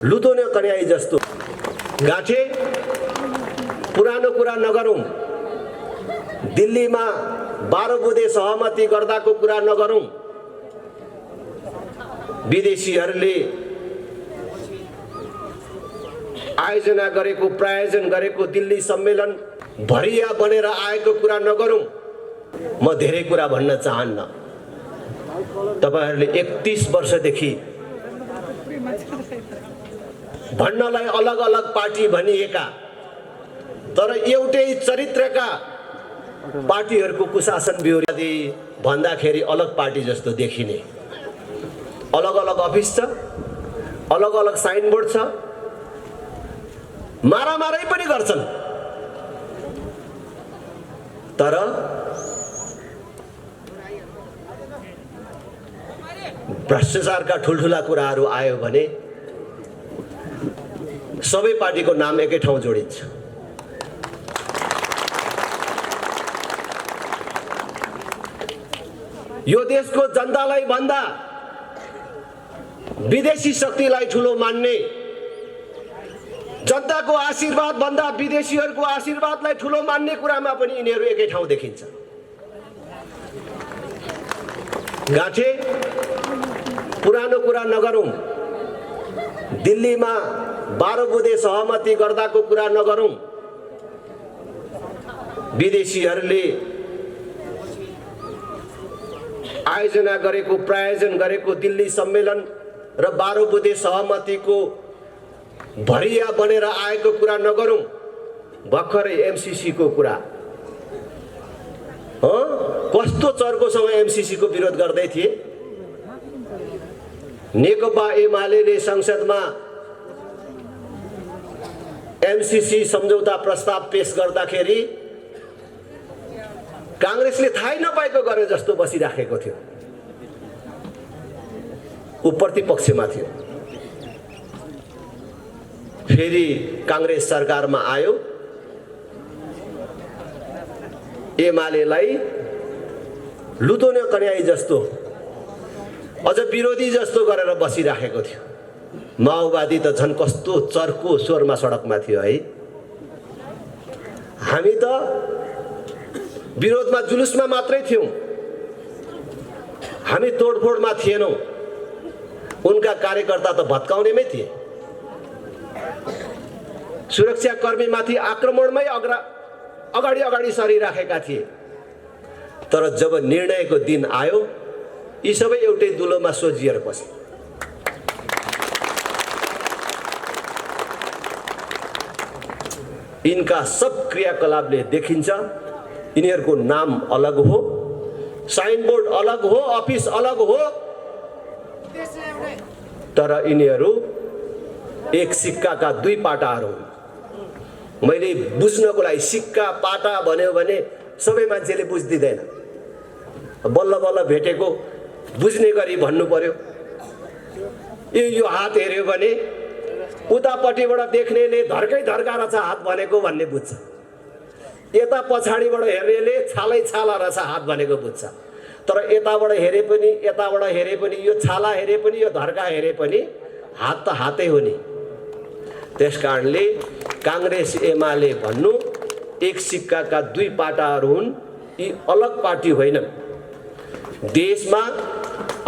लुतोने कन्याई जस्तो गाँठे पुरानो कुरा नगरौं। दिल्लीमा 12 बुँदे सहमति गर्दाको कुरा नगरौं। विदेशीहरूले आयोजना गरेको प्रायोजन गरेको दिल्ली सम्मेलन भरिया बनेर आएको कुरा नगरौं। म धेरै कुरा भन्न चाहन्न। तपाईहरुले 31 वर्षदेखि भन्नलाई अलग अलग पार्टी भनिएका तर एउटै चरित्रका पार्टीहरूको कुशासन बिहोरी भन्दाखेरि अलग पार्टी जस्तो देखिने, अलग अलग अफिस छ, अलग अलग साइनबोर्ड छ, मारामारै पनि गर्छन्। तर भ्रष्टाचारका ठुलठुला कुराहरू आयो भने सबै पार्टीको नाम एकै ठाउँ जोडिन्छ। यो देशको जनतालाई भन्दा विदेशी शक्तिलाई ठुलो मान्ने, जनताको आशीर्वाद भन्दा विदेशीहरूको आशीर्वादलाई ठुलो मान्ने कुरामा पनि यिनीहरू एकै ठाउँ देखिन्छ। गाँठे पुरानो कुरा नगरौं। दिल्लीमा 12 बुँदे सहमति गर्दाको कुरा नगरौं। विदेशीहरूले आयोजना गरेको प्रायोजन गरेको दिल्ली सम्मेलन र 12 बुँदे सहमतिको भरिया बनेर आएको कुरा नगरौं। भर्खरै एमसीसी को कुरा कस्तो चर्कोसँग एमसीसी को विरोध गर्दै थिए। नेकपा एमाले संसदमा एमसीसी सम्झौता प्रस्ताव पेश गर्दाखेरि कांग्रेसले थाहै नपाएको गरे जस्तो बसिराखेको थियो। उ प्रतिपक्षमा थियो। फेरि कांग्रेस सरकारमा आयो, एमालेलाई लुतोने कन्याई जस्तो अझ विरोधी जस्तो गरेर बसिराखेको थियो। माओवादी त झन् कस्तो चर्को स्वरमा सडकमा थियो है। हामी त विरोधमा जुलुसमा मात्रै थियौं, हामी तोडफोडमा थिएनौं। उनका कार्यकर्ता त भत्काउनेमै थिए। सुरक्षा कर्मीमाथि आक्रमणमै अगाडि अगाडि सरिराखेका थिए। तर जब निर्णयको दिन आयो यी सबै एउटै दुलोमा सोझिएर बसे। इनका सब क्रियाकलापले देखिन्छ यिनीहरूको नाम अलग हो, साइनबोर्ड अलग हो, अफिस अलग हो, तर यिनीहरू एक सिक्काका दुई पाटाहरू हुन्। मैले बुझ्नको लागि सिक्का पाटा भन्यो भने सबै मान्छेले बुझ्दिदैन। बल्ल बल्ल भेटेको बुझ्ने गरी भन्नु पर्यो। यो हात हेर्यो भने उतापट्टिबाट देख्नेले धर्कै धर्का रहेछ हात भनेको भन्ने बुझ्छ। यता पछाडिबाट हेर्नेले छालै छाला रहेछ हात भनेको बुझ्छ। तर यताबाट हेरे पनि यताबाट हेरे पनि यो छाला हेरे पनि यो धर्का हेरे पनि हात त हातै हो नि। त्यसकारणले कांग्रेस एमाले भन्नु एक सिक्काका दुई पाटाहरू हुन्। यी अलग पार्टी होइनन्। देशमा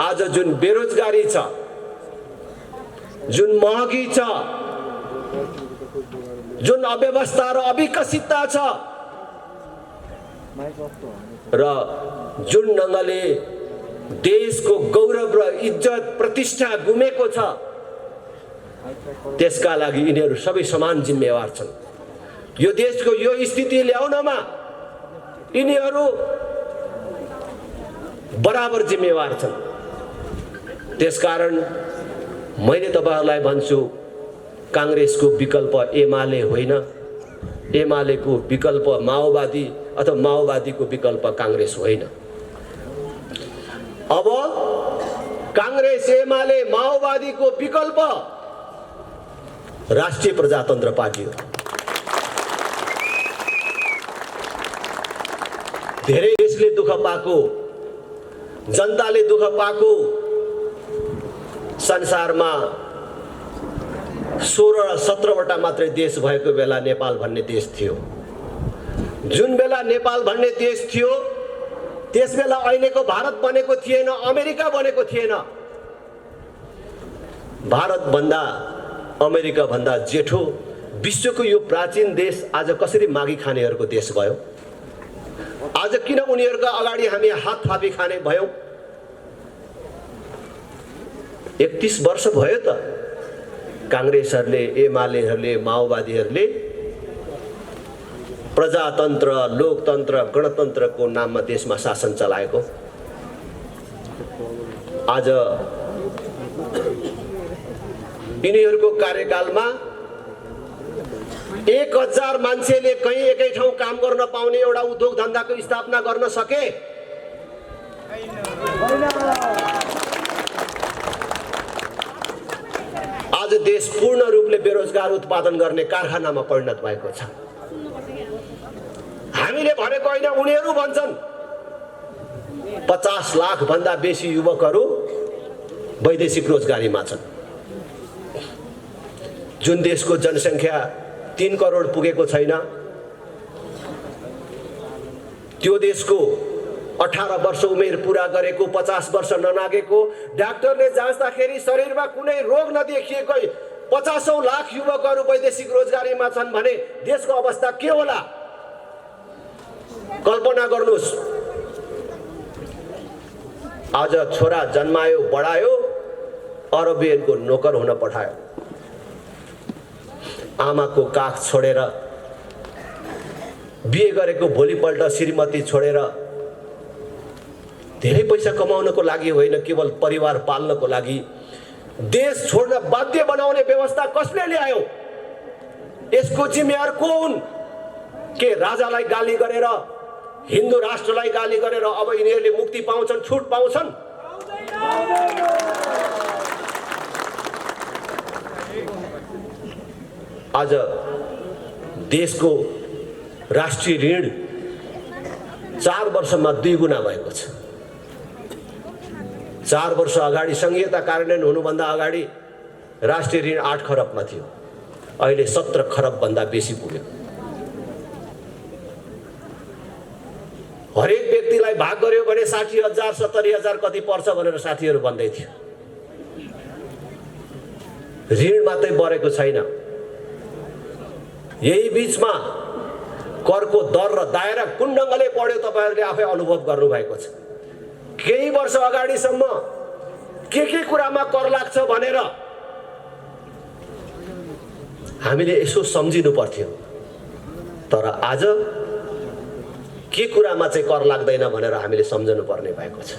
आज जुन बेरोजगारी छ, जुन महँगी छ, जुन अव्यवस्था र अविकसितता छ र जुन ढङ्गले देशको गौरव र इज्जत प्रतिष्ठा गुमेको छ, त्यसका लागि यिनीहरू सबै समान जिम्मेवार छन्। यो देशको यो स्थिति ल्याउनमा यिनीहरू बराबर जिम्मेवार छन्। त्यसकारण मैले तपाईहरुलाई भन्छु, कांग्रेसको विकल्प एमाले होइन, एमालेको विकल्प माओवादी अथवा माओवादीको विकल्प कांग्रेस होइन। अब कांग्रेस एमाले माओवादीको विकल्प राष्ट्रिय प्रजातन्त्र पार्टी हो। धेरै देशले दुःख पाएको, जनताले दुःख पाएको संसारमा 16 र 17वटा मात्रै देश भएको बेला नेपाल भन्ने देश थियो। जुन बेला नेपाल भन्ने देश थियो त्यस बेला अहिलेको भारत बनेको थिएन, अमेरिका बनेको थिएन। भारत भन्दा अमेरिका भन्दा जेठो विश्वको यो प्राचीन देश आज कसरी मागी खानेहरूको देश भयो? आज किन उनीहरूको अगाडि हामी हात थापी खाने भयौं? 31 वर्ष भयो त कांग्रेसहरूले, एमालेहरूले, माओवादीहरूले प्रजातन्त्र, लोकतन्त्र, गणतन्त्रको नाममा देशमा शासन चलाएको। आज यिनीहरूको कार्यकालमा 1000 मान्छेले कहीँ एकै ठाउँ काम गर्न पाउने एउटा उद्योग धन्दाको स्थापना गर्न सके? आज देश पूर्ण रूपले बेरोजगार उत्पादन गर्ने कारखानामा परिणत भएको छ। हामीले भनेको होइन, उनीहरू भन्छन्। 50 लाख भन्दा बेसी युवकहरू वैदेशिक रोजगारीमा छन्। जुन देशको जनसङ्ख्या 3 करोड पुगेको छैन, त्यो देशको 18 वर्ष उमेर पूरा गरेको, 50 वर्ष ननागेको, डाक्टरले जाँच्दाखेरि शरीरमा कुनै रोग नदेखिएको 50औं लाख युवकहरू वैदेशिक रोजगारीमा छन् भने देशको अवस्था के होला? कल्पना गर्नुहोस्। आज छोरा जन्मायो, बढायो, अरबियनको नोकर हुन पठायो। आमाको काख छोडेर, बिहे गरेको भोलिपल्ट श्रीमती छोडेर धेरै पैसा कमाउनको लागि होइन, केवल परिवार पाल्नको लागि देश छोड्न बाध्य बनाउने व्यवस्था कसले ल्यायो? यसको जिम्मेवार को हुन्? के राजालाई गाली गरेर, हिन्दू राष्ट्रलाई गाली गरेर अब यिनीहरूले मुक्ति पाउँछन्, छुट पाउँछन्? आज देशको राष्ट्रिय ऋण 4 वर्षमा 2 गुणा भएको छ। 4 वर्ष अगाडि संघीयता कार्यान्वयन हुनुभन्दा अगाडि राष्ट्रिय ऋण 8 खरबमा थियो, अहिले 17 खरब भन्दा बेसी पुग्यो। हरेक व्यक्तिलाई भाग गर्यो भने 60,000 70,000 कति पर्छ भनेर साथीहरू भन्दै थियो। ऋण मात्रै बढेको छैन, यही बीचमा करको दर र दायरा कुन ढङ्गले बढ्यो तपाईहरुले आफै अनुभव गर्नुभएको छ। केही वर्ष अगाडिसम्म के कुरामा कर लाग्छ भनेर हामीले यसो सम्झिनु पर्थ्यो, तर आज के कुरामा चाहिँ कर लाग्दैन भनेर हामीले सम्झनु पर्ने भएको छ।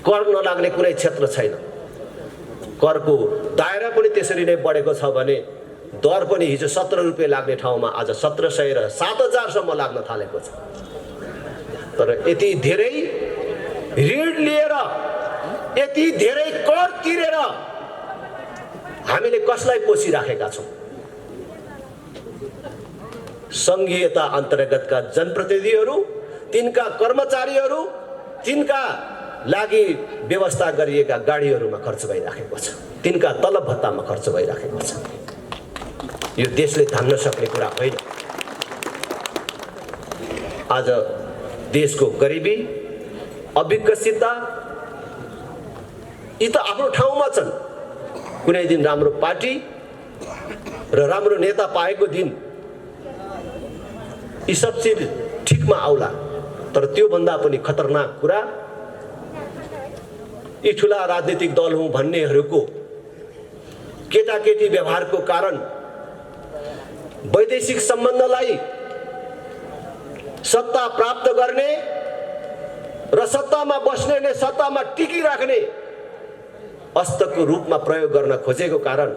कर नलाग्ने कुनै क्षेत्र छैन। करको दायरा पनि त्यसरी नै बढेको छ भने दर पनि हिजो 17 रुपैयाँ लाग्ने ठाउँमा आज 1700 र 7000 सम्म लाग्न थालेको छ। तर यति धेरै ऋण लिएर, यति धेरै कर तिरेर हामीले कसलाई पोसिराखेका छौं? संघीयता अन्तर्गतका जनप्रतिनिधिहरू, तिनका कर्मचारीहरू, तिनका लागि व्यवस्था गरिएका गाडीहरूमा खर्च भइराखेको छ, तिनका तलब भत्तामा खर्च भइराखेको छ। यो देशले धान्न सक्ने कुरा होइन। आज देशको गरिबी, अविकसितता यी त आफ्नो ठाउँमा छन्। कुनै दिन राम्रो पार्टी र राम्रो नेता पाएको दिन यी सब चिज ठिकमा आउला, तर त्यो भन्दा पनि खतरनाक कुरा यी ठुला राजनीतिक दल हुँ भन्नेहरूको केटाकेटी व्यवहारको कारण वैदेशिक सम्बन्धलाई सत्ता प्राप्त गर्ने र सत्तामा बस्नेले सत्तामा टिकिराख्ने अस्त्रको रूपमा प्रयोग गर्न खोजेको कारण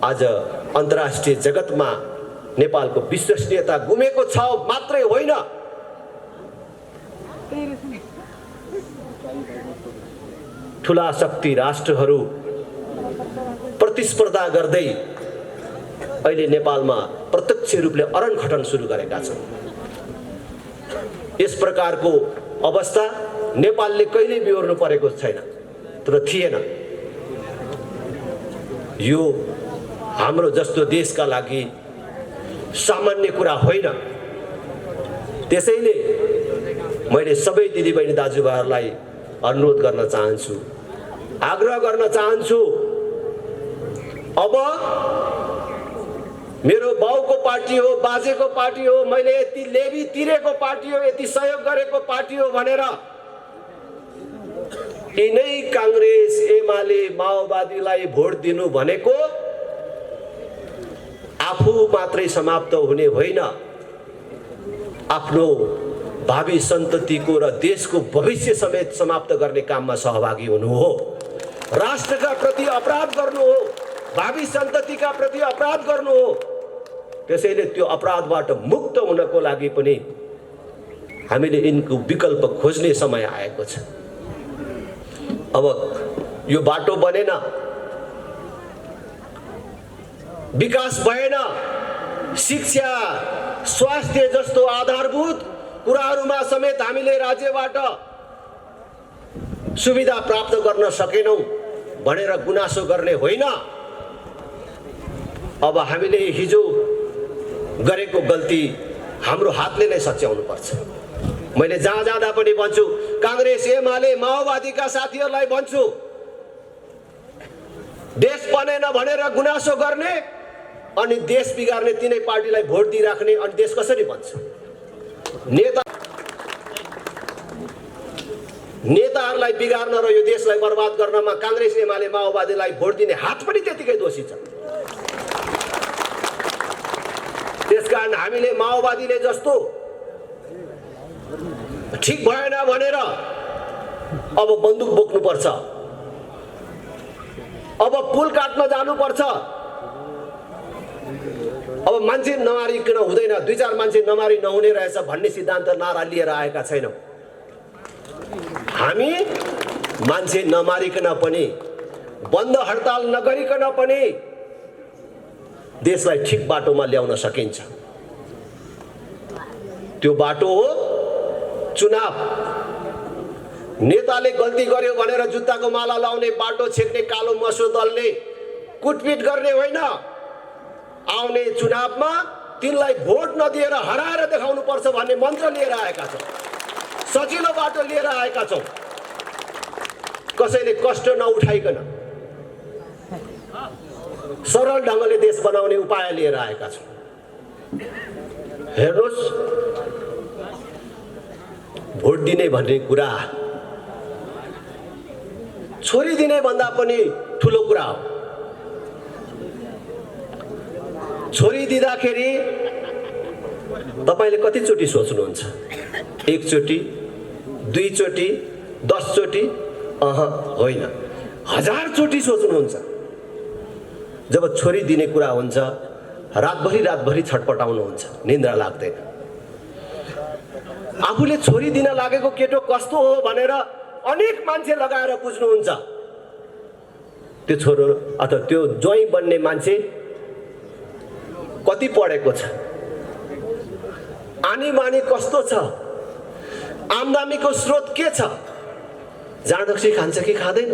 आज अन्तर्राष्ट्रिय जगतमा नेपालको विश्वसनीयता गुमेको छ मात्रै होइन, ठुला शक्ति राष्ट्रहरू प्रतिस्पर्धा गर्दै अहिले नेपालमा प्रत्यक्ष रूपले अरनखटन सुरु गरेका छन्। यस प्रकारको अवस्था नेपालले कहिल्यै बिहोर्नु परेको छैन, तर थिएन। यो हाम्रो जस्तो देशका लागि सामान्य कुरा होइन। त्यसैले मैले सबै दिदीबहिनी दाजुभाइहरूलाई अनुरोध गर्न चाहन्छु, आग्रह गर्न चाहन्छु, अब मेरो बाउको पार्टी हो, बाजेको पार्टी हो, मैले यति लेबी तिरेको पार्टी हो, यति सहयोग गरेको पार्टी हो भनेर यिनै कांग्रेस, एमाले, माओवादीलाई भोट दिनु भनेको आफू मात्रै समाप्त हुने होइन, आफ्नो भावी सन्ततिको र देशको भविष्य समेत समाप्त गर्ने काममा सहभागी हुनु हो। राष्ट्रका प्रति अपराध गर्नु हो, भावी सन्ततिका प्रति अपराध गर्नु हो। त्यसैले त्यो अपराधबाट मुक्त हुनको लागि पनि हामीले यिनको विकल्प खोज्ने समय आएको छ। अब यो बाटो बनेन, विकास भएन, शिक्षा, स्वास्थ्य जस्तो आधारभूत कुराहरूमा समेत हामीले राज्यबाट सुविधा प्राप्त गर्न सकेनौं भनेर गुनासो गर्ने होइन। अब हामीले हिजो गरेको गल्ती हाम्रो हातले नै सच्याउनु पर्छ। मैले जहाँ जाँदा पनि भन्छु, कांग्रेस, एमाले, माओवादीका साथीहरूलाई भन्छु, देश बनेन भनेर गुनासो गर्ने अनि देश बिगार्ने तिनै पार्टीलाई भोट दिइराख्ने, अनि देश कसरी बन्छ? नेताहरूलाई बिगार्न र यो देशलाई बर्बाद गर्नमा कांग्रेस, एमाले, माओवादीलाई भोट दिने हात पनि त्यतिकै दोषी छ। त्यसकारण हामीले माओवादीले जस्तो ठीक भएन भनेर अब बन्दुक बोक्नुपर्छ, अब पुल काट्न जानुपर्छ, अब मान्छे नमारिकन हुँदैन, 2-4 मान्छे नमारी नहुने रहेछ भन्ने सिद्धान्त नारा लिएर आएका छैनौं। हामी मान्छे नमारिकन पनि, बन्द हडताल नगरिकन पनि देशलाई ठीक बाटोमा ल्याउन सकिन्छ। त्यो बाटो हो चुनाव। नेताले गल्ती गर्यो भनेर जुत्ताको माला लाउने, बाटो छेक्ने कालो मसो दल्ने, कुटपिट गर्ने होइन। आउने चुनावमा तिनलाई भोट नदिएर हराएर देखाउनु पर्छ भन्ने मन्त्र लिएर आएका छौं, सजिलो बाटो लिएर आएका छौं, कसैले कष्ट नउठाइकन सरल ढंगले देश बनाउने उपाय लिएर आएका छौं। हेर्नुस्, भोट दिने भन्ने कुरा छोरी दिने भन्दा पनि ठूलो कुरा हो। छोरी दिँदाखेरि तपाईले कति चोटी सोच्नुहुन्छ? 1 चोटी, 2 चोटी, 10 चोटी? होइन, 1000 चोटी सोच्नुहुन्छ। जब छोरी दिने कुरा हुन्छ, रातभरि छटपटाउनुहुन्छ, निन्द्रा लाग्दैन। आफूले छोरी दिन लागेको केटो कस्तो हो भनेर अनेक मान्छे लगाएर बुझ्नुहुन्छ। त्यो छोरो अथवा त्यो ज्वाइँ बन्ने मान्छे कति पढेको छ, आनी बानी कस्तो छ, आम्दानीको स्रोत के छ, जाँडक्सी खान्छ कि खाँदैन,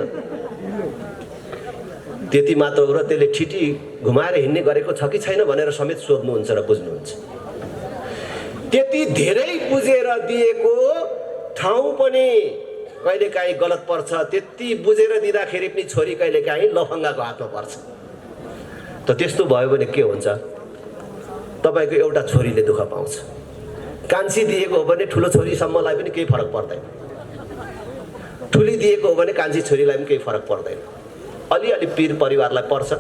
त्यति मात्र हो र त्यसले ठिटी घुमाएर हिँड्ने गरेको छ कि छैन भनेर समेत सोध्नुहुन्छ र बुझ्नुहुन्छ। त्यति धेरै बुझेर दिएको ठाउँ पनि कहिलेकाहीँ गलत पर्छ। त्यति बुझेर दिँदाखेरि पनि छोरी कहिलेकाहीँ लफङ्गाको हातमा पर्छ। त त्यस्तो भयो भने के हुन्छ? तपाईको एउटा छोरीले दुःख पाउँछ। कान्छी दिएको हो भने ठुलो छोरीसम्मलाई पनि केही फरक पर्दैन, ठुली दिएको हो भने कान्छी छोरीलाई पनि केही फरक पर्दैन। अलिअलि पीर परिवारलाई पर्छ,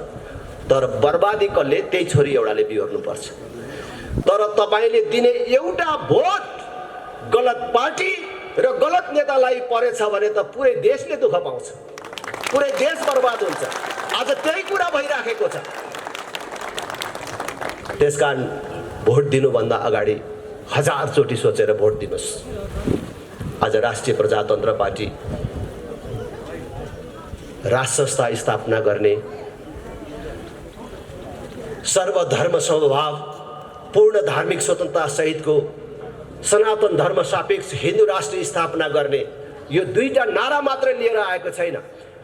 तर बर्बादी कसले? त्यही छोरी एउटाले बिहोर्नु पर्छ। तर तपाईले दिने एउटा भोट गलत पार्टी र गलत नेतालाई परेछ भने त पुरै देशले दुःख पाउँछ, पुरै देश बर्बाद हुन्छ। आज त्यही कुरा भइराखेको छ। त्यसकारण भोट दिनुभन्दा अगाडि 1000 चोटी सोचेर भोट दिनुस्। आज राष्ट्रिय प्रजातन्त्र पार्टी राष्ट्र संस्था स्थापना गर्ने, सर्वधर्म समभाव, पूर्ण धार्मिक स्वतन्त्रता सहितको सनातन धर्म सापेक्ष हिन्दू राष्ट्र स्थापना गर्ने, यो दुईटा नारा मात्र लिएर आएको छैन।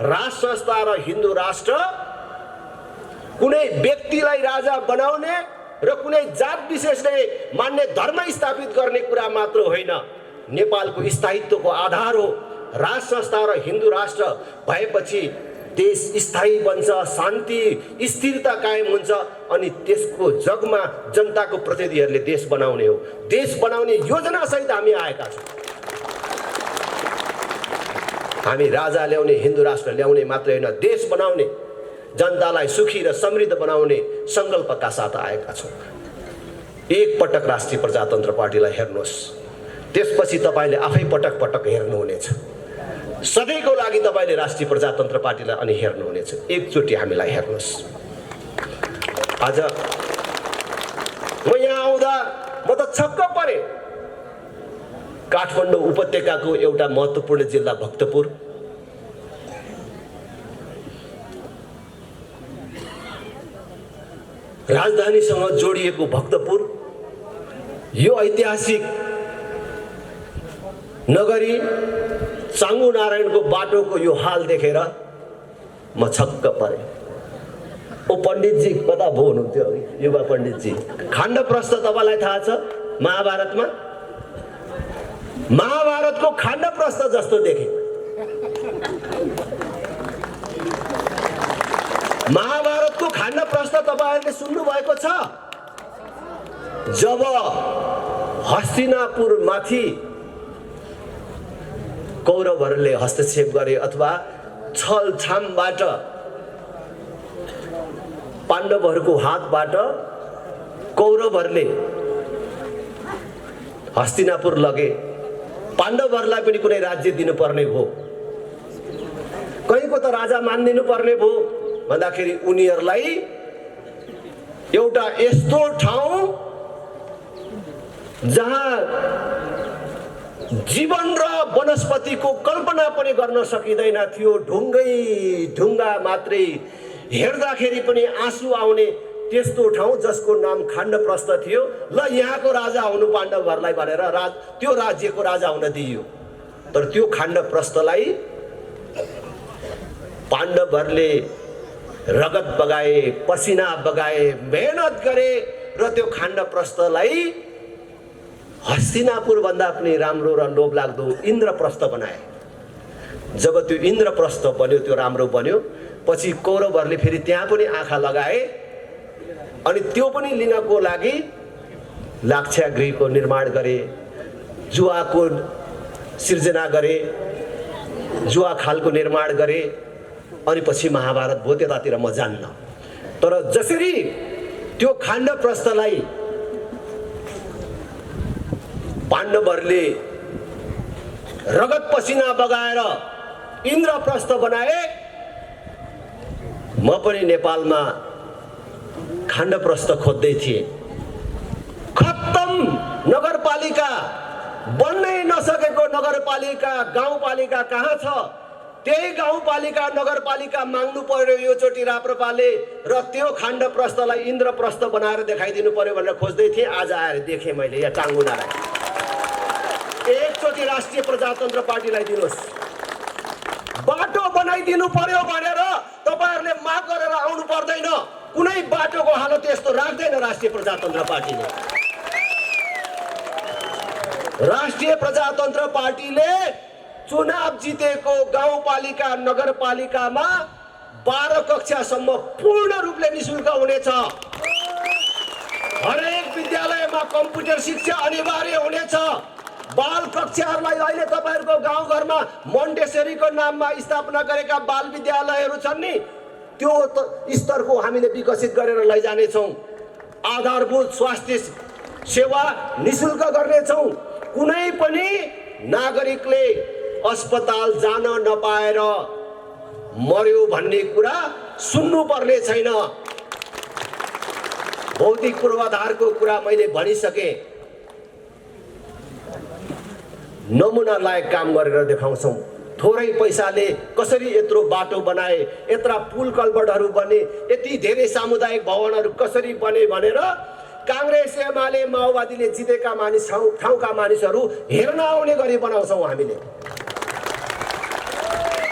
राष्ट्र संस्था र हिन्दू राष्ट्र कुनै व्यक्तिलाई राजा बनाउने र कुनै जात विशेषले मान्ने धर्म स्थापित गर्ने कुरा मात्र होइन, नेपालको स्थायित्वको आधार हो। राज संस्था र हिन्दू राष्ट्र भएपछि देश स्थायी बन्छ, शान्ति स्थिरता कायम हुन्छ अनि त्यसको जगमा जनताको प्रतिनिधिहरूले देश बनाउने हो। देश बनाउने योजना सहित हामी आएका छौँ। हामी राजा ल्याउने, हिन्दू राष्ट्र ल्याउने मात्रै होइन, देश बनाउने, जनतालाई सुखी र समृद्ध बनाउने संकल्पका साथ आएका छौँ। एक पटक राष्ट्रिय प्रजातन्त्र पार्टीलाई हेर्नुहोस्, त्यसपछि तपाईले आफै पटक पटक हेर्नुहुनेछ। सधैँको लागि तपाईले राष्ट्रिय प्रजातन्त्र पार्टीलाई अनि हेर्नुहुनेछ। एकचोटि हामीलाई हेर्नुहोस्। आज म यहाँ आउँदा म त छक्क परे। काठमाडौँ उपत्यकाको एउटा महत्त्वपूर्ण जिल्ला भक्तपुर, राजधानीसँग जोडिएको भक्तपुर, यो ऐतिहासिक नगरी चाङ्गु नारायणको बाटोको यो हाल देखेर म छक्क परे। ओ पण्डितजी कता भो हुनुहुन्थ्यो युवा पण्डितजी? खाण्डप्रस्थ तपाईँलाई थाहा छ? महाभारतमा महाभारतको खाण्डप्रस्थ जस्तो देखे। महाभारतको खाण्डप्रस्थ तपाईँहरूले सुन्नु भएको छ? जब हस्तिनापुर माथि कौरवहरूले हस्तक्षेप गरे अथवा छलछामबाट पाण्डवहरूको हातबाट कौरवहरूले हस्तिनापुर लगे, पाण्डवहरूलाई पनि कुनै राज्य दिनुपर्ने भयो। कहीँको त राजा मानिदिनु पर्ने भयो भन्दाखेरि उनीहरूलाई एउटा यस्तो ठाउँ जहाँ जीवन र वनस्पतिको कल्पना पनि गर्न सकिँदैन थियो, ढुङ्गै ढुङ्गा मात्रै, हेर्दाखेरि पनि आँसु आउने त्यस्तो ठाउँ जसको नाम खाण्डप्रस्थ थियो। ल यहाँको राजा हुनु पाण्डवहरूलाई भनेर त्यो राज्यको राजा हुन दिइयो। तर त्यो खाण्डप्रस्थलाई पाण्डवहरूले रगत बगाए, पसिना बगाए, मेहनत गरे र त्यो खाण्डप्रस्थलाई हस्तिनापुर भन्दा पनि राम्रो र लोभलाग्दो इन्द्रप्रस्थ बनाए। जब त्यो इन्द्रप्रस्थ बन्यो, त्यो राम्रो बन्यो, पछि कौरवहरूले फेरि त्यहाँ पनि आँखा लगाए अनि त्यो पनि लिनको लागि लाक्षागृहको निर्माण गरे, जुवाको सिर्जना गरे, जुवा खालको निर्माण गरे अनि पछि महाभारत भयो। त्यतातिर म जान्न, तर जसरी त्यो खाण्डप्रस्थलाई पाण्डवहरूले रगत पसिना बगाएर इन्द्रप्रस्थ बनाए, म पनि नेपालमा खाण्डप्रस्थ खोज्दै थिएँ। खत्तम नगरपालिका, बन्नै नसकेको नगरपालिका, गाउँपालिका कहाँ छ? त्यही गाउँपालिका नगरपालिका माग्नु पर्यो योचोटि राप्रपाले र त्यो खाण्डप्रस्थलाई इन्द्रप्रस्थ बनाएर देखाइदिनु पर्यो भनेर खोज्दै थिएँ। आज आएर देखेँ मैले यहाँ चाङ्गु नारायण। एकचोटि राष्ट्रिय प्रजातन्त्र पार्टीलाई दिनुहोस्, बाटो बनाइदिनु पर्यो भनेर तपाईहरुले माग गरेर आउनु पर्दैन। कुनै बाटोको हालत यस्तो राख्दैन राष्ट्रिय प्रजातन्त्र पार्टीले। राष्ट्रिय प्रजातन्त्र पार्टीले चुनाव जितेको गाउँपालिका नगरपालिकामा 12 कक्षासम्म पूर्ण रूपले निशुल्क हुनेछ। हरेक विद्यालयमा कम्प्युटर शिक्षा अनिवार्य हुनेछ। बाल कक्षाहरूलाई अहिले तपाईहरुको गाउँघरमा मोन्टेसरीको नाममा स्थापना गरेका बाल विद्यालयहरू छन् नि, त्यो स्तरको हामीले विकसित गरेर लैजानेछौँ। आधारभूत स्वास्थ्य सेवा निशुल्क गर्नेछौँ। कुनै पनि नागरिकले अस्पताल जान नपाएर मर्यो भन्ने कुरा सुन्नु पर्ने छैन। भौतिक पूर्वाधारको कुरा मैले भनिसकेँ। नमुना लायक काम गरेर देखाउँछौँ। थोरै पैसाले कसरी यत्रो बाटो बनाए, यत्रा पुल कल्भर्टहरू बने, यति धेरै सामुदायिक भवनहरू कसरी बने भनेर कांग्रेस एमाले माओवादीले जितेका मानिस ठाउँका मानिसहरू हेर्न आउने गरी बनाउँछौँ।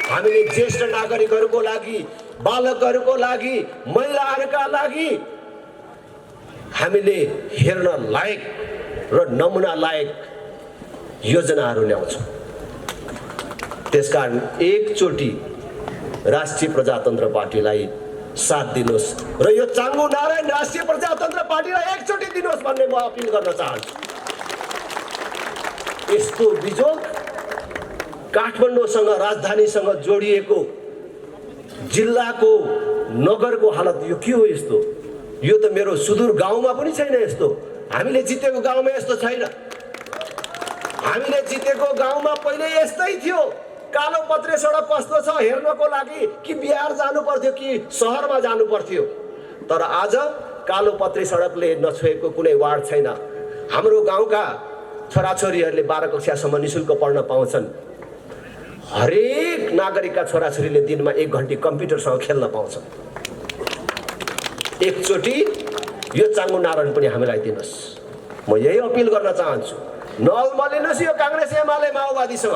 हामीले ज्येष्ठ नागरिकहरूको लागि बालकहरूको लागि, महिलाहरूका लागि हामीले हेर्न लायक र नमुना लायक योजनाहरू ल्याउँछौँ। त्यसकारण एकचोटि राष्ट्रिय प्रजातन्त्र पार्टीलाई साथ दिनुहोस् र यो चाङ्गु नारायण राष्ट्रिय प्रजातन्त्र पार्टीलाई एकचोटि दिनुहोस् भन्ने म अपिल गर्न चाहन्छु। यस्तो बिजोग काठमाडौँसँग, राजधानीसँग जोडिएको जिल्लाको, नगरको हालत यो के हो? यस्तो यो त मेरो सुदूर गाउँमा पनि छैन। यस्तो हामीले जितेको गाउँमा यस्तो छैन। हामीले जितेको गाउँमा पहिले यस्तै थियो। कालो पत्रे सडक कस्तो छ हेर्नको लागि कि बिहार जानु पर्थ्यो कि सहरमा जानु पर्थ्यो। तर आज कालो पत्रे सडकले नछोएको कुनै वार्ड छैन। हाम्रो गाउँका छोराछोरीहरूले 12 कक्षासम्म निःशुल्क पढ्न पाउँछन्। हरेक नागरिकका छोराछोरीले दिनमा 1 घण्टा कम्प्युटरसँग खेल्न पाउँछन्। एकचोटि यो चाङ्गु नारायण पनि हामीलाई दिनुहोस्। म यही अपिल गर्न चाहन्छु। नअल्मलिनुहोस् यो काङ्ग्रेस एमाले माओवादीसँग।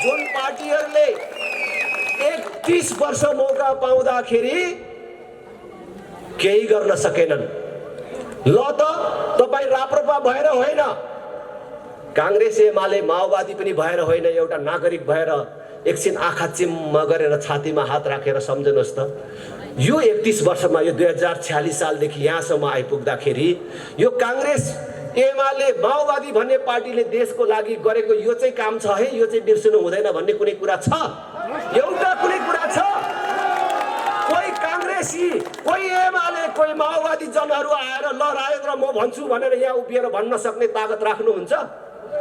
जुन पार्टीहरूले 31 वर्ष मौका पाउँदाखेरि केही गर्न सकेनन्। ल त तपाईँ राप्रपा भएर होइन, काङ्ग्रेस एमाले माओवादी पनि भएर होइन, एउटा नागरिक भएर एकछिन आँखा चिम्म गरेर छातीमा हात राखेर सम्झनुहोस् त। यो 31 वर्षमा यो 2046 सालदेखि यहाँसम्म आइपुग्दाखेरि यो काङ्ग्रेस एमाले माओवादी भन्ने पार्टीले देशको लागि गरेको यो चाहिँ काम छ है, यो चाहिँ बिर्सनु हुँदैन भन्ने कुनै कुरा छ? एउटा कुनै कुरा छ? कोही काङ्ग्रेसी, कोही एमाले, कोही माओवादी जनहरू आएर ल राजेन्द्र म भन्छु भनेर यहाँ उभिएर भन्न सक्ने तागत राख्नुहुन्छ?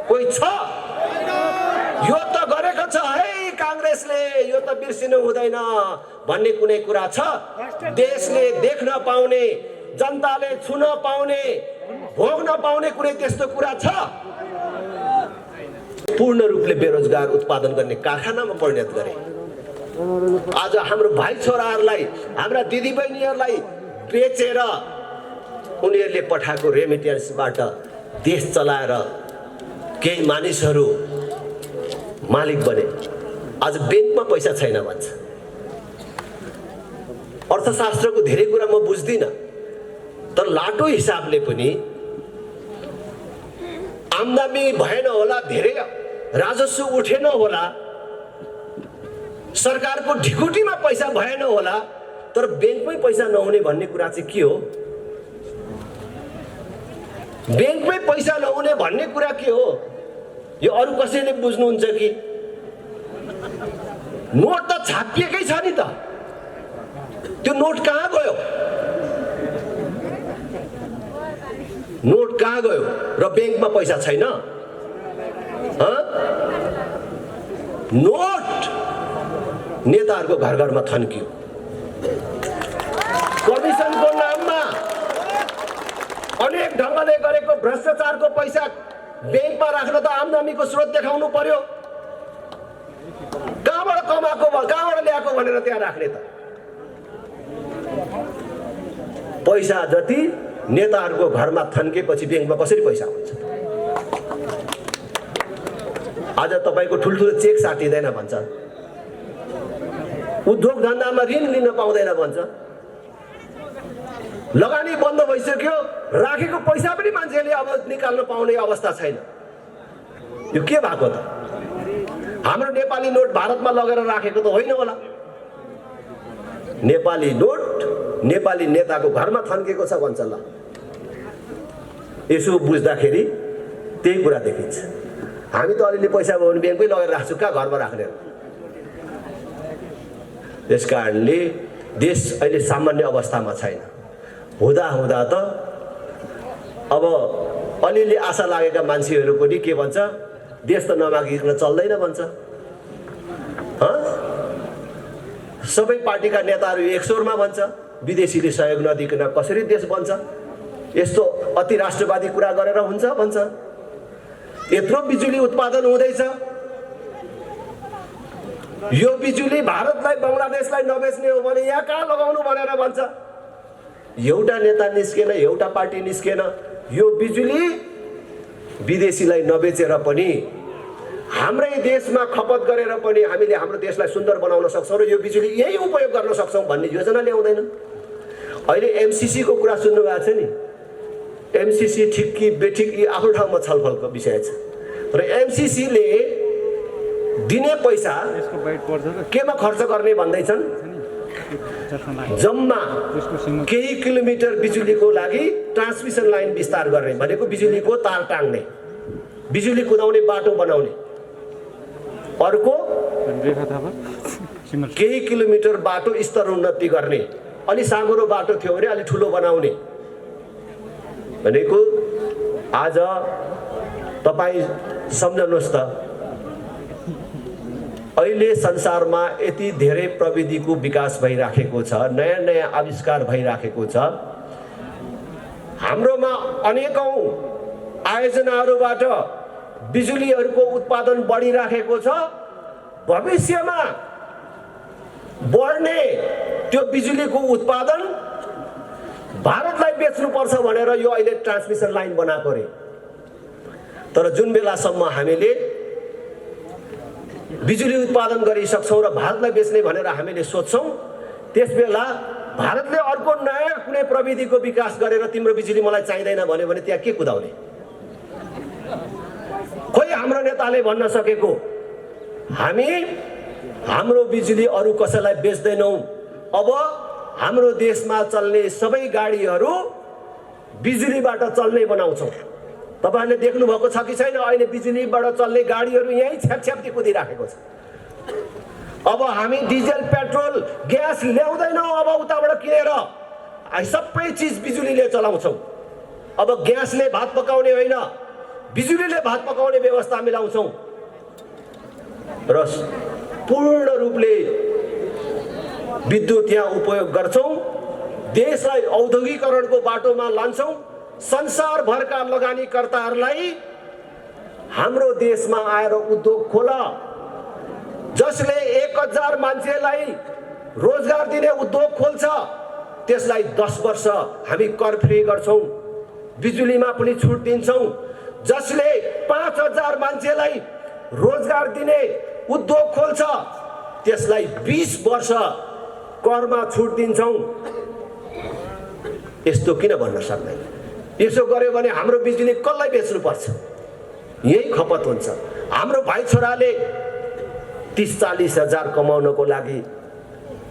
कोही छ? यो त गरेको छ है काङ्ग्रेसले, यो त बिर्सिनु हुँदैन भन्ने कुनै कुरा छ? देशले देख्न पाउने, जनताले छुन पाउने, भोग्न पाउने कुनै त्यस्तो कुरा छ? पूर्ण रूपले बेरोजगार उत्पादन गर्ने कारखानामा परिणत गरे। आज हाम्रो भाइ छोराहरूलाई, हाम्रा दिदीबहिनीहरूलाई बेचेर उनीहरूले पठाएको रेमिटेन्सबाट देश चलाएर केही मानिसहरू मालिक बने। आज ब्याङ्कमा पैसा छैन भन्छ। अर्थशास्त्रको धेरै कुरा म बुझ्दिनँ, तर लाटो हिसाबले पनि आम्दानी भएन होला, धेरै राजस्व उठेन होला, सरकारको ढिकुटीमा पैसा भएन होला, तर ब्याङ्कमै पैसा नहुने भन्ने कुरा चाहिँ के हो? ब्याङ्कमै पैसा नहुने भन्ने कुरा के हो? यो अरू कसैले बुझ्नुहुन्छ कि? नोट त छापिएकै छ नि त, त्यो नोट कहाँ गयो? नोट कहाँ गयो? र ब्याङ्कमा पैसा छैन? नोट नेताहरूको घर घरमा थन्कियो। कमिसनको नाममा अनेक ढङ्गले गरेको भ्रष्टाचारको पैसा ब्याङ्कमा राख्न त आम्दानीको स्रोत देखाउनु पर्यो। कहाँबाट कमाएको, कहाँबाट ल्याएको भनेर त्यहाँ राख्ने त? पैसा जति नेताहरूको घरमा थन्केपछि ब्याङ्कमा कसरी पैसा हुन्छ? आज तपाईँको ठुल्ठुलो चेक साटिँदैन भन्छ, उद्योग धन्दामा ऋण लिन पाउँदैन भन्छ, लगानी बन्द भइसक्यो, राखेको पैसा पनि मान्छेले अब निकाल्न पाउने अवस्था छैन। यो के भएको त? हाम्रो नेपाली नोट भारतमा लगेर राखेको त होइन होला? नेपाली नोट नेपाली नेताको घरमा थन्केको छ भन्छ। ल यसो बुझ्दाखेरि त्यही कुरा देखिन्छ। हामी त अलिअलि पैसा भयो भने ब्याङ्कमै लगेर राख्छौँ, कहाँ घरमा राख्ने? त्यस कारणले देश अहिले सामान्य अवस्थामा छैन। हुँदा हुँदा त अब अलिअलि आशा लागेका मान्छेहरू पनि के भन्छ, देश त नमागिकन चल्दैन भन्छ। सबै पार्टीका नेताहरू एक स्वरमा भन्छ, विदेशीले सहयोग नदिकन कसरी देश बन्छ? यस्तो अति राष्ट्रवादी कुरा गरेर हुन्छ भन्छ। यत्रो बिजुली उत्पादन हुँदैछ, यो बिजुली भारतलाई, बङ्गलादेशलाई नबेच्ने हो भने यहाँ कहाँ लगाउनु भनेर भन्छ। एउटा नेता निस्केन, एउटा पार्टी निस्केन। यो बिजुली विदेशीलाई नबेचेर पनि हाम्रै देशमा खपत गरेर पनि हामीले हाम्रो देशलाई सुन्दर बनाउन सक्छौँ र यो बिजुली यही उपयोग गर्न सक्छौँ भन्ने योजना ल्याउँदैन। अहिले एमसीसी को कुरा सुन्नु भएको छ नि। एमसीसी ठिक कि बेठिक यी आफ्नो ठाउँमा छलफलको विषय छ र एमसीसी ले दिने पैसा केमा खर्च गर्ने भन्दैछन्। जम्मा केही किलोमिटर बिजुलीको लागि ट्रान्समिसन लाइन विस्तार गर्ने भनेको बिजुलीको तार टाङ्ने, बिजुली कुदाउने बाटो बनाउने, अर्को केही किलोमिटर बाटो स्तर उन्नति गर्ने, अलि साँगुरो बाटो थियो भने अलि ठुलो बनाउने भनेको। आज तपाईँ सम्झनुहोस् त, अहिले संसारमा यति धेरै प्रविधिको विकास भइराखेको छ, नयाँ नयाँ आविष्कार भइराखेको छ, हाम्रोमा अनेकौं आयोजनाहरूबाट बिजुलीहरूको उत्पादन बढिराखेको छ। भविष्यमा बढ्ने त्यो बिजुलीको उत्पादन भारतलाई बेच्नुपर्छ भनेर यो अहिले ट्रान्समिसन लाइन बनाएको रे। तर जुन बेलासम्म हामीले बिजुली उत्पादन गरिसक्छौँ र भारतलाई बेच्ने भनेर हामीले सोच्छौँ, त्यसबेला भारतले अर्को नयाँ कुनै प्रविधिको विकास गरेर तिम्रो बिजुली मलाई चाहिँदैन भन्यो भने त्यहाँ के कुदाउने? खोइ हाम्रो नेताले भन्न सकेको हामी हाम्रो बिजुली अरू कसैलाई बेच्दैनौँ। अब हाम्रो देशमा चल्ने सबै गाडीहरू बिजुलीबाट चल्ने बनाउँछौँ। तपाईहरुले देख्नु भएको छ कि छैन? अहिले बिजुलीबाट चल्ने गाडीहरू यही छ्यापछ्याप्ती कुदिराखेको छ। अब हामी डिजल पेट्रोल ग्यास ल्याउँदैनौँ, अब उताबाट किनेर सबै चिज बिजुलीले चलाउँछौँ। अब ग्यासले भात पकाउने होइन, बिजुलीले भात पकाउने व्यवस्था मिलाउँछौँ र पूर्ण रूपले विद्युत यहाँ उपयोग गर्छौँ। देशलाई औद्योगिकरणको बाटोमा लान्छौँ। संसारभरका लगानीकर्ताहरूलाई हाम्रो देशमा आएर उद्योग खोल, जसले 1000 मान्छेलाई रोजगार दिने उद्योग खोल्छ त्यसलाई 10 वर्ष हामी कर फ्री गर्छौँ, बिजुलीमा पनि छुट दिन्छौँ। जसले 5000 मान्छेलाई रोजगार दिने उद्योग खोल्छ त्यसलाई 20 वर्ष करमा छुट दिन्छौँ। यस्तो किन भन्न सक्दैन? यसो गर्यो भने हाम्रो बिजुली कसलाई बेच्नुपर्छ? यही खपत हुन्छ। हाम्रो भाइ छोराले 30-40 हजार कमाउनको लागि,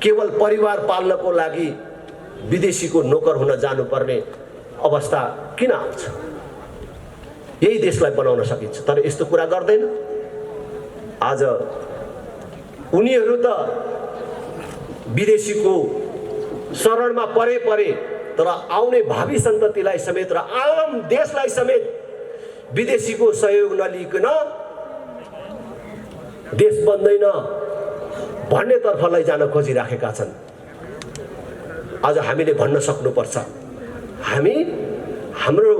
केवल परिवार पाल्नको लागि विदेशीको नोकर हुन जानुपर्ने अवस्था किन आउँछ? यही देशलाई बनाउन सकिन्छ, तर यस्तो कुरा गर्दैन। आज उनीहरू त विदेशीको शरणमा परे, तर आउने भावी सन्ततिलाई समेत र आम देशलाई समेत विदेशीको सहयोग नलिकन देश बन्दैन भन्ने तर्फ लैजान खोजिराखेका छन्। आज हामीले भन्न सक्नुपर्छ, हामी हाम्रो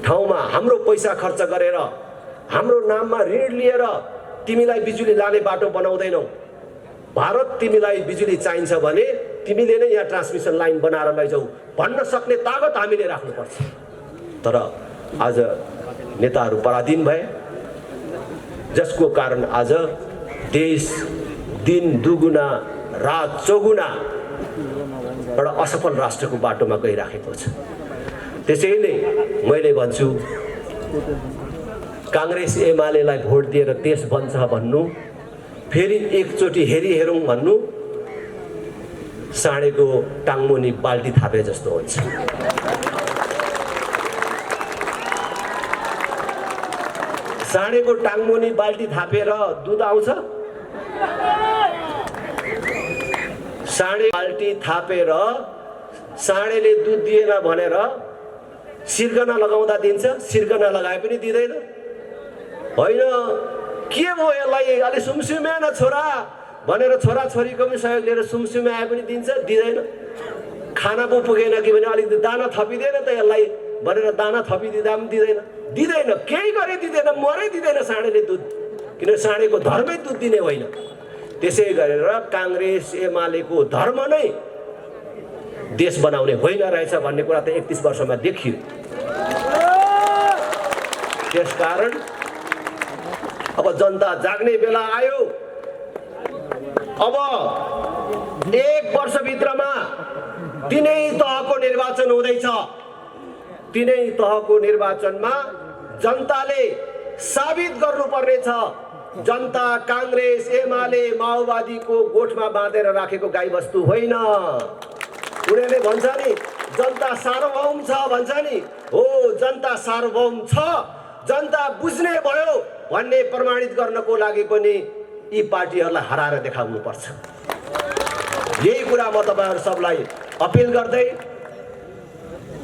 ठाउँमा हाम्रो पैसा खर्च गरेर, हाम्रो नाममा ऋण लिएर तिमीलाई बिजुली लाने बाटो बनाउँदैनौ। भारत तिमीलाई बिजुली चाहिन्छ भने तिमीले नै यहाँ ट्रान्समिसन लाइन बनाएर लैजाऊ भन्न सक्ने तागत हामीले राख्नुपर्छ। तर आज नेताहरू पराधीन भए, जसको कारण आज देश दिन दुगुना रात चौगुना एउटा असफल राष्ट्रको बाटोमा गइराखेको छ। त्यसैले मैले भन्छु, कांग्रेस एमालेलाई भोट दिएर देश बन्छ भन्नु, फेरि एकचोटि हेरी हेरौँ भन्नु साँडेको टाङमुनि बाल्टी थापे जस्तो हुन्छ। साँडेको टाङमुनि बाल्टी थापेर दुध आउँछ? साँडे बाल्टी थापेर साँडेले दुध दिएन भनेर सिर्गना लगाउँदा दिन्छ? सिर्गना लगाए पनि दिँदैन। होइन, के भयो यसलाई? अलि सुमसुमे न छोरा भनेर छोराछोरीको पनि सहयोग लिएर सुमसुमे आए पनि दिन्छ? दिँदैन। खाना पो पुगेन कि भने अलिकति दाना थपिदिएन त यसलाई भनेर दाना थपिदिँदा पनि दिँदैन। दिँदैन, केही गरे दिँदैन, मरै दिँदैन साँडेले दुध, किन साँडेको धर्मै दुध दिने होइन। त्यसै गरेर कांग्रेस एमालेको धर्म नै देश बनाउने होइन रहेछ भन्ने कुरा त 31 वर्षमा देखियो। त्यसकारण अब जनता जाग्ने बेला आयो। अब 1 वर्षभित्रमा तीनै तहको निर्वाचन हुँदैछ। तीनै तहको निर्वाचनमा जनताले साबित गर्नुपर्नेछ जनता कांग्रेस एमाले माओवादीको गोठमा बाँधेर राखेको गाईबस्तु होइन। उनीहरूले भन्छ नि जनता सार्वभौम छ भन्छ नि, हो जनता सार्वभौम छ, जनता बुझ्ने भयो भन्ने प्रमाणित गर्नको लागि पनि यी पार्टीहरूलाई हराएर देखाउनु पर्छ। यही कुरा म तपाईहरु सबलाई अपिल गर्दै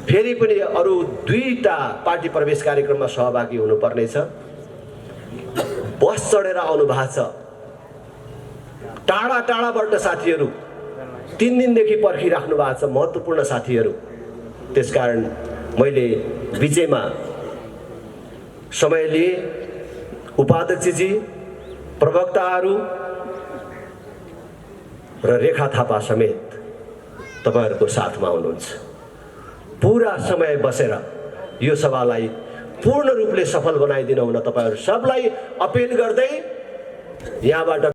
फेरि पनि अरु 2टा पार्टी प्रवेश कार्यक्रममा सहभागी हुनुपर्ने छ। बस चढेर आउनु भएको छ, टाढा टाढाबाट साथीहरू 3 दिनदेखि पर्खिराख्नु भएको छ, महत्त्वपूर्ण साथीहरू। त्यसकारण मैले बिचैमा समय लिए उपाध्यक्षजी, प्रवक्ताहरू र रेखा थापा समेत तपाईहरुको साथमा हुनुहुन्छ। पूरा समय बसेर यो सभालाई पूर्ण रूपले सफल बनाइदिन हुन तपाईहरु सबलाई अपिल गर्दै यहाँबाट